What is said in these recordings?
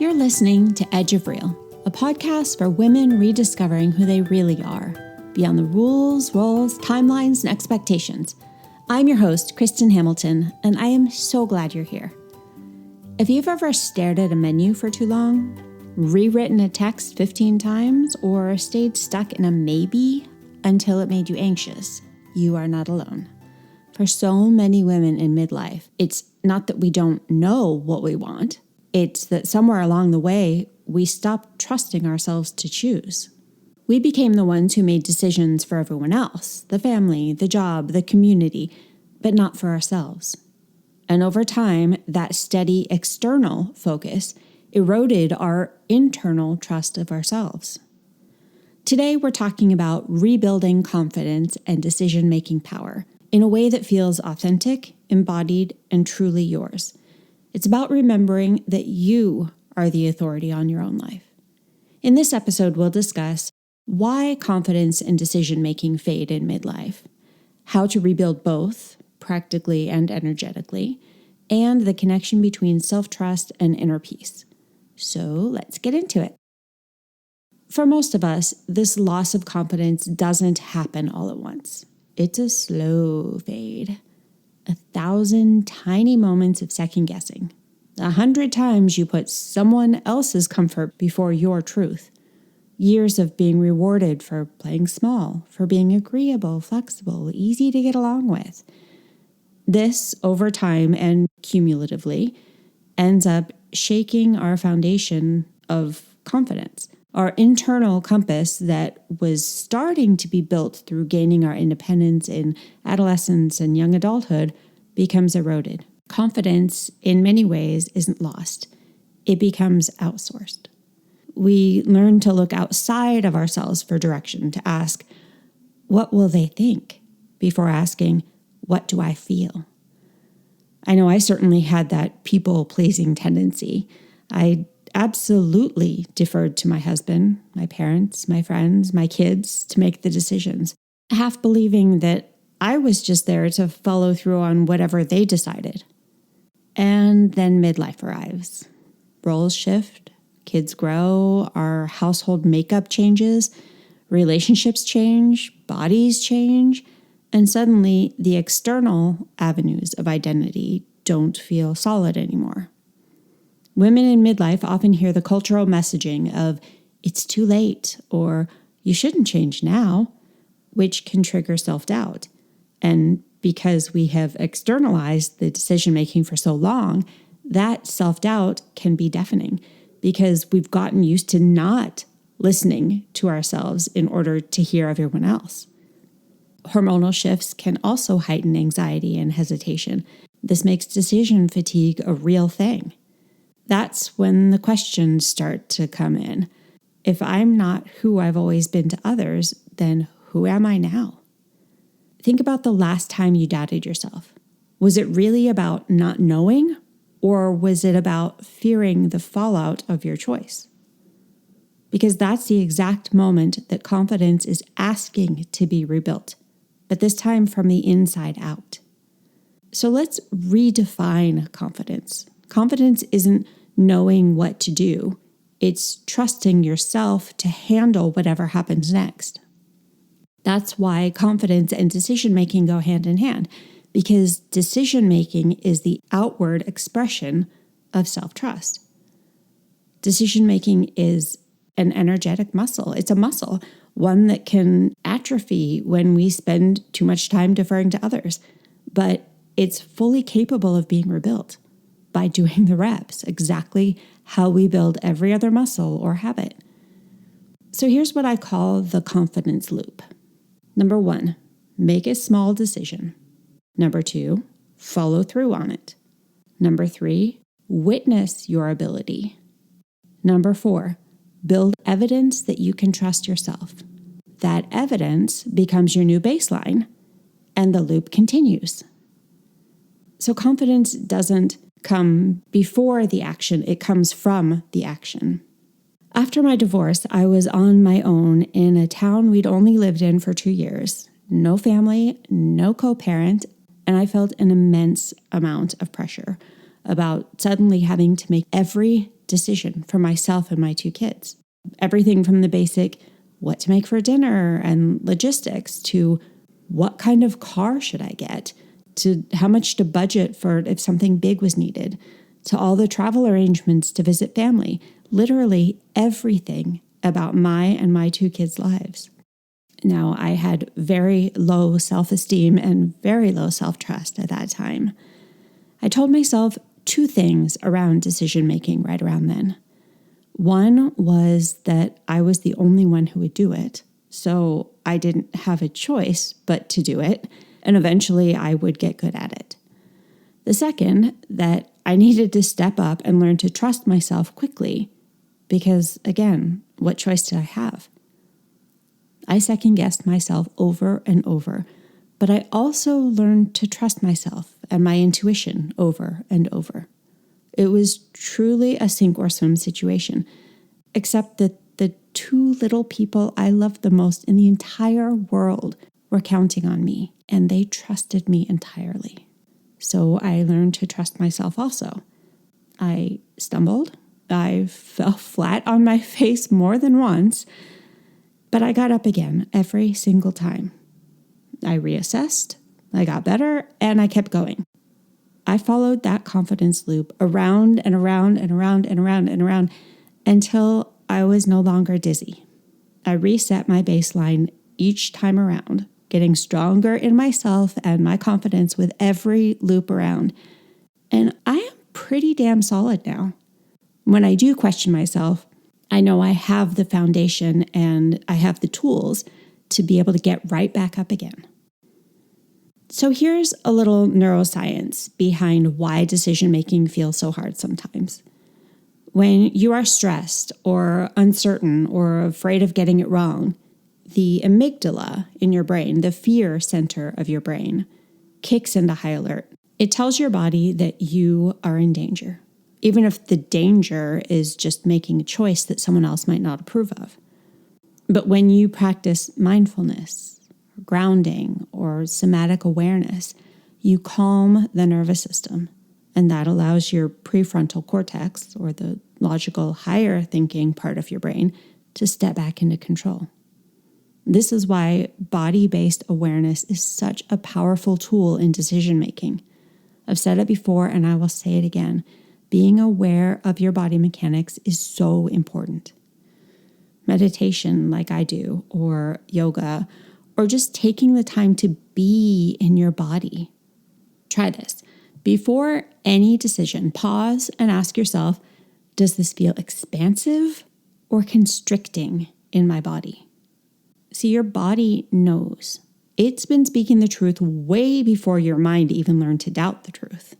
You're listening to Edge of Real, a podcast for women rediscovering who they really are, beyond the rules, roles, timelines, and expectations. I'm your host, Kristin Hamilton, and I am so glad you're here. If you've ever stared at a menu for too long, rewritten a text 15 times, or stayed stuck in a maybe until it made you anxious, you are not alone. For so many women in midlife, it's not that we don't know what we want. It's that somewhere along the way, we stopped trusting ourselves to choose. We became the ones who made decisions for everyone else, the family, the job, the community, but not for ourselves. And over time, that steady external focus eroded our internal trust of ourselves. Today, we're talking about rebuilding confidence and decision-making power in a way that feels authentic, embodied, and truly yours. It's about remembering that you are the authority on your own life. In this episode, we'll discuss why confidence and decision-making fade in midlife, how to rebuild both, practically and energetically, and the connection between self-trust and inner peace. So let's get into it. For most of us, this loss of confidence doesn't happen all at once. It's a slow fade. 1,000 tiny moments of second guessing. 100 times you put someone else's comfort before your truth. Years of being rewarded for playing small, for being agreeable, flexible, easy to get along with. This, over time and cumulatively, ends up shaking our foundation of confidence. Our internal compass that was starting to be built through gaining our independence in adolescence and young adulthood becomes eroded. Confidence, in many ways, isn't lost. It becomes outsourced. We learn to look outside of ourselves for direction, to ask, what will they think? Before asking, what do I feel? I know I certainly had that people-pleasing tendency. I absolutely deferred to my husband, my parents, my friends, my kids to make the decisions, half believing that I was just there to follow through on whatever they decided. And then midlife arrives. Roles shift, kids grow, our household makeup changes, relationships change, bodies change, and suddenly the external avenues of identity don't feel solid anymore. Women in midlife often hear the cultural messaging of, it's too late, or you shouldn't change now, which can trigger self-doubt. And because we have externalized the decision-making for so long, that self-doubt can be deafening because we've gotten used to not listening to ourselves in order to hear everyone else. Hormonal shifts can also heighten anxiety and hesitation. This makes decision fatigue a real thing. That's when the questions start to come in. If I'm not who I've always been to others, then who am I now? Think about the last time you doubted yourself. Was it really about not knowing, or was it about fearing the fallout of your choice? Because that's the exact moment that confidence is asking to be rebuilt, but this time from the inside out. So let's redefine confidence. Confidence isn't knowing what to do. It's trusting yourself to handle whatever happens next. That's why confidence and decision-making go hand in hand, because decision-making is the outward expression of self-trust. Decision-making is an energetic muscle. It's a muscle, one that can atrophy when we spend too much time deferring to others, but it's fully capable of being rebuilt by doing the reps, exactly how we build every other muscle or habit. So here's what I call the confidence loop. Number 1, make a small decision. Number 2, follow through on it. Number 3, witness your ability. Number 4, build evidence that you can trust yourself. That evidence becomes your new baseline, and the loop continues. So confidence doesn't come before the action, it comes from the action. After my divorce, I was on my own in a town we'd only lived in for 2 years. No family, no co-parent, and I felt an immense amount of pressure about suddenly having to make every decision for myself and my 2 kids. Everything from the basic what to make for dinner and logistics to what kind of car should I get, to how much to budget for if something big was needed, to all the travel arrangements to visit family, literally everything about my and my 2 kids' lives. Now, I had very low self-esteem and very low self-trust at that time. I told myself 2 things around decision-making right around then. One was that I was the only one who would do it, so I didn't have a choice but to do it, and eventually I would get good at it. The second, that I needed to step up and learn to trust myself quickly, because, again, what choice did I have? I second-guessed myself over and over, but I also learned to trust myself and my intuition over and over. It was truly a sink or swim situation, except that the 2 little people I loved the most in the entire world were counting on me, and they trusted me entirely. So I learned to trust myself also. I stumbled. I fell flat on my face more than once, but I got up again every single time. I reassessed, I got better, and I kept going. I followed that confidence loop around and around and around and around and around until I was no longer dizzy. I reset my baseline each time around, getting stronger in myself and my confidence with every loop around. And I am pretty damn solid now. When I do question myself, I know I have the foundation and I have the tools to be able to get right back up again. So here's a little neuroscience behind why decision-making feels so hard sometimes. When you are stressed or uncertain or afraid of getting it wrong, the amygdala in your brain, the fear center of your brain, kicks into high alert. It tells your body that you are in danger, even if the danger is just making a choice that someone else might not approve of. But when you practice mindfulness, grounding, or somatic awareness, you calm the nervous system, and that allows your prefrontal cortex, or the logical higher thinking part of your brain, to step back into control. This is why body-based awareness is such a powerful tool in decision-making. I've said it before, and I will say it again. Being aware of your body mechanics is so important. Meditation, like I do, or yoga, or just taking the time to be in your body. Try this. Before any decision, pause and ask yourself, does this feel expansive or constricting in my body? See, your body knows. It's been speaking the truth way before your mind even learned to doubt the truth.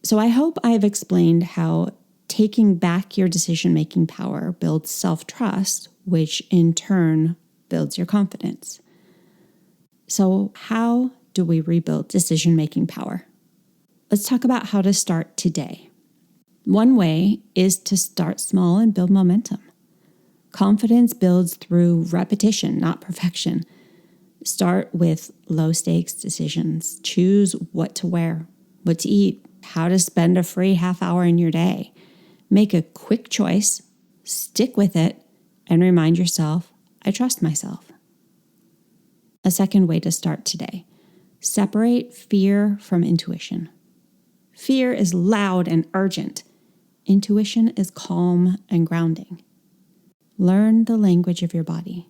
So I hope I've explained how taking back your decision-making power builds self-trust, which in turn builds your confidence. So how do we rebuild decision-making power? Let's talk about how to start today. One way is to start small and build momentum. Confidence builds through repetition, not perfection. Start with low-stakes decisions. Choose what to wear, what to eat, how to spend a free half hour in your day. Make a quick choice, stick with it, and remind yourself, I trust myself. A second way to start today. Separate fear from intuition. Fear is loud and urgent. Intuition is calm and grounding. Learn the language of your body.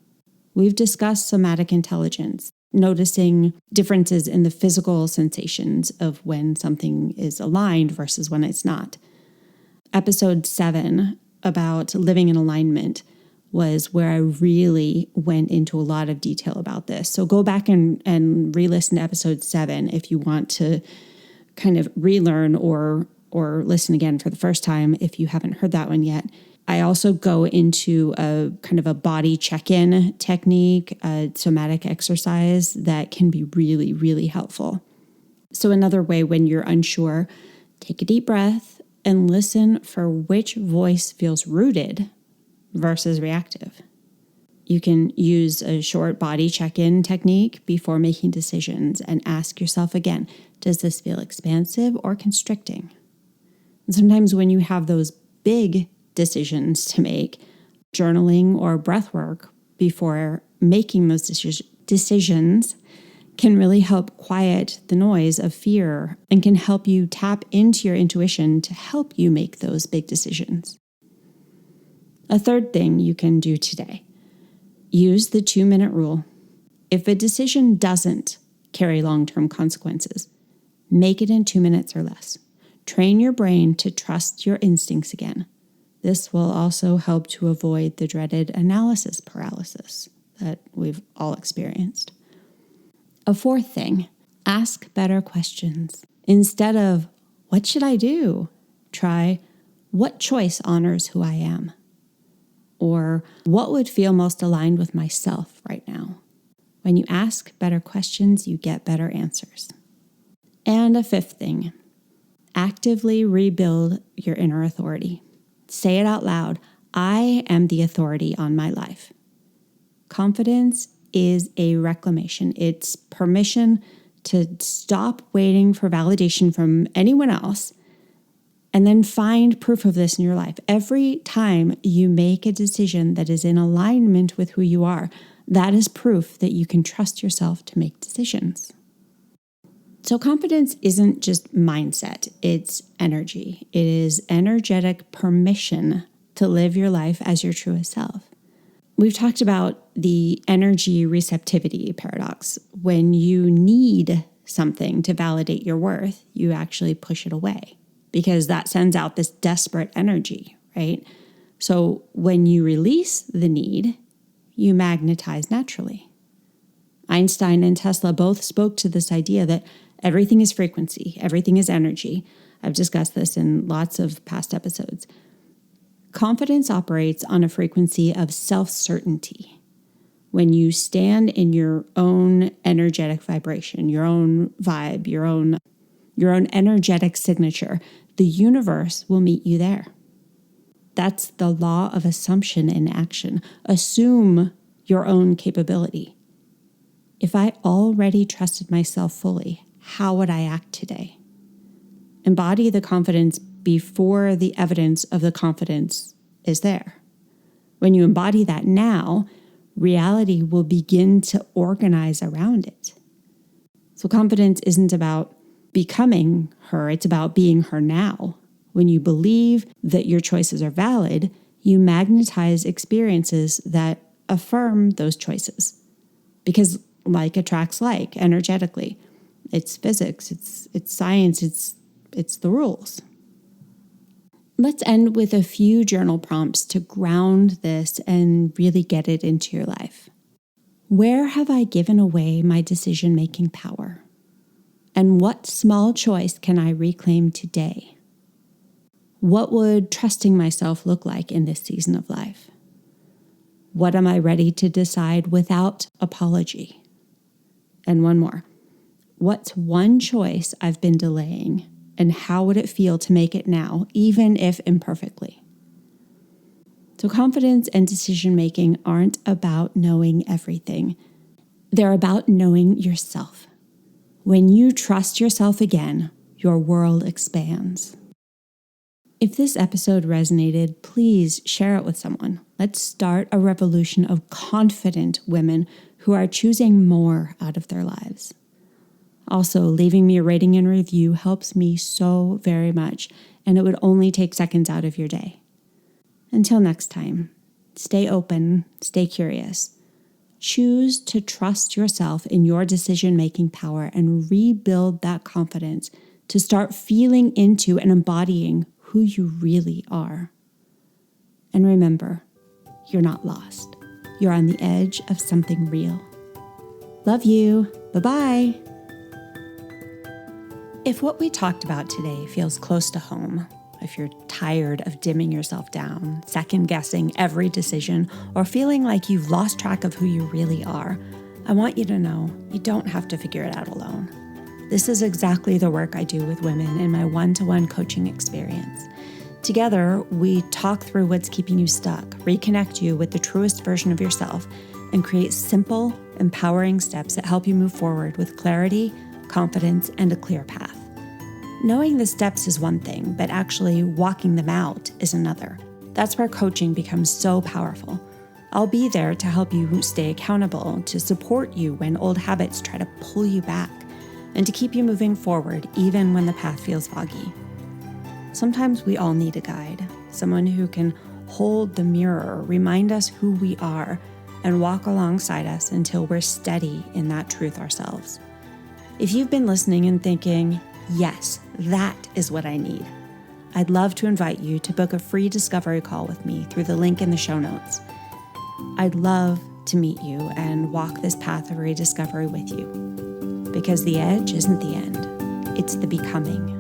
We've discussed somatic intelligence, noticing differences in the physical sensations of when something is aligned versus when it's not. Episode 7 about living in alignment was where I really went into a lot of detail about this. So go back and re-listen to episode 7 if you want to kind of relearn or listen again for the first time if you haven't heard that one yet. I also go into a kind of a body check-in technique, a somatic exercise that can be really, really helpful. So another way when you're unsure, take a deep breath and listen for which voice feels rooted versus reactive. You can use a short body check-in technique before making decisions and ask yourself again, does this feel expansive or constricting? And sometimes when you have those big decisions to make, journaling or breath work before making those decisions can really help quiet the noise of fear and can help you tap into your intuition to help you make those big decisions. A third thing you can do today, use the 2-minute rule. If a decision doesn't carry long-term consequences, make it in 2 minutes or less. Train your brain to trust your instincts again. This will also help to avoid the dreaded analysis paralysis that we've all experienced. A fourth thing, ask better questions. Instead of, what should I do? Try, what choice honors who I am? Or what would feel most aligned with myself right now? When you ask better questions, you get better answers. And a fifth thing, actively rebuild your inner authority. Say it out loud. I am the authority on my life. Confidence is a reclamation. It's permission to stop waiting for validation from anyone else and then find proof of this in your life. Every time you make a decision that is in alignment with who you are, that is proof that you can trust yourself to make decisions. So confidence isn't just mindset, it's energy. It is energetic permission to live your life as your truest self. We've talked about the energy receptivity paradox. When you need something to validate your worth, you actually push it away because that sends out this desperate energy, right? So when you release the need, you magnetize naturally. Einstein and Tesla both spoke to this idea that everything is frequency, everything is energy. I've discussed this in lots of past episodes. Confidence operates on a frequency of self-certainty. When you stand in your own energetic vibration, your own vibe, your own energetic signature, the universe will meet you there. That's the law of assumption in action. Assume your own capability. If I already trusted myself fully, how would I act today? Embody the confidence before the evidence of the confidence is there. When you embody that now, reality will begin to organize around it. So confidence isn't about becoming her, it's about being her now. When you believe that your choices are valid, you magnetize experiences that affirm those choices. Because like attracts like energetically. It's physics, it's science, it's the rules. Let's end with a few journal prompts to ground this and really get it into your life. Where have I given away my decision-making power? And what small choice can I reclaim today? What would trusting myself look like in this season of life? What am I ready to decide without apology? And one more. What's one choice I've been delaying? And how would it feel to make it now, even if imperfectly? So confidence and decision-making aren't about knowing everything. They're about knowing yourself. When you trust yourself again, your world expands. If this episode resonated, please share it with someone. Let's start a revolution of confident women who are choosing more out of their lives. Also, leaving me a rating and review helps me so very much, and it would only take seconds out of your day. Until next time, stay open, stay curious. Choose to trust yourself in your decision-making power and rebuild that confidence to start feeling into and embodying who you really are. And remember, you're not lost. You're on the edge of something real. Love you. Bye-bye. If what we talked about today feels close to home, if you're tired of dimming yourself down, second-guessing every decision, or feeling like you've lost track of who you really are, I want you to know you don't have to figure it out alone. This is exactly the work I do with women in my one-to-one coaching experience. Together, we talk through what's keeping you stuck, reconnect you with the truest version of yourself, and create simple, empowering steps that help you move forward with clarity, confidence, and a clear path. Knowing the steps is one thing, but actually walking them out is another. That's where coaching becomes so powerful. I'll be there to help you stay accountable, to support you when old habits try to pull you back, and to keep you moving forward even when the path feels foggy. Sometimes we all need a guide, someone who can hold the mirror, remind us who we are, and walk alongside us until we're steady in that truth ourselves. If you've been listening and thinking, yes, that is what I need, I'd love to invite you to book a free discovery call with me through the link in the show notes. I'd love to meet you and walk this path of rediscovery with you, because the edge isn't the end, it's the becoming.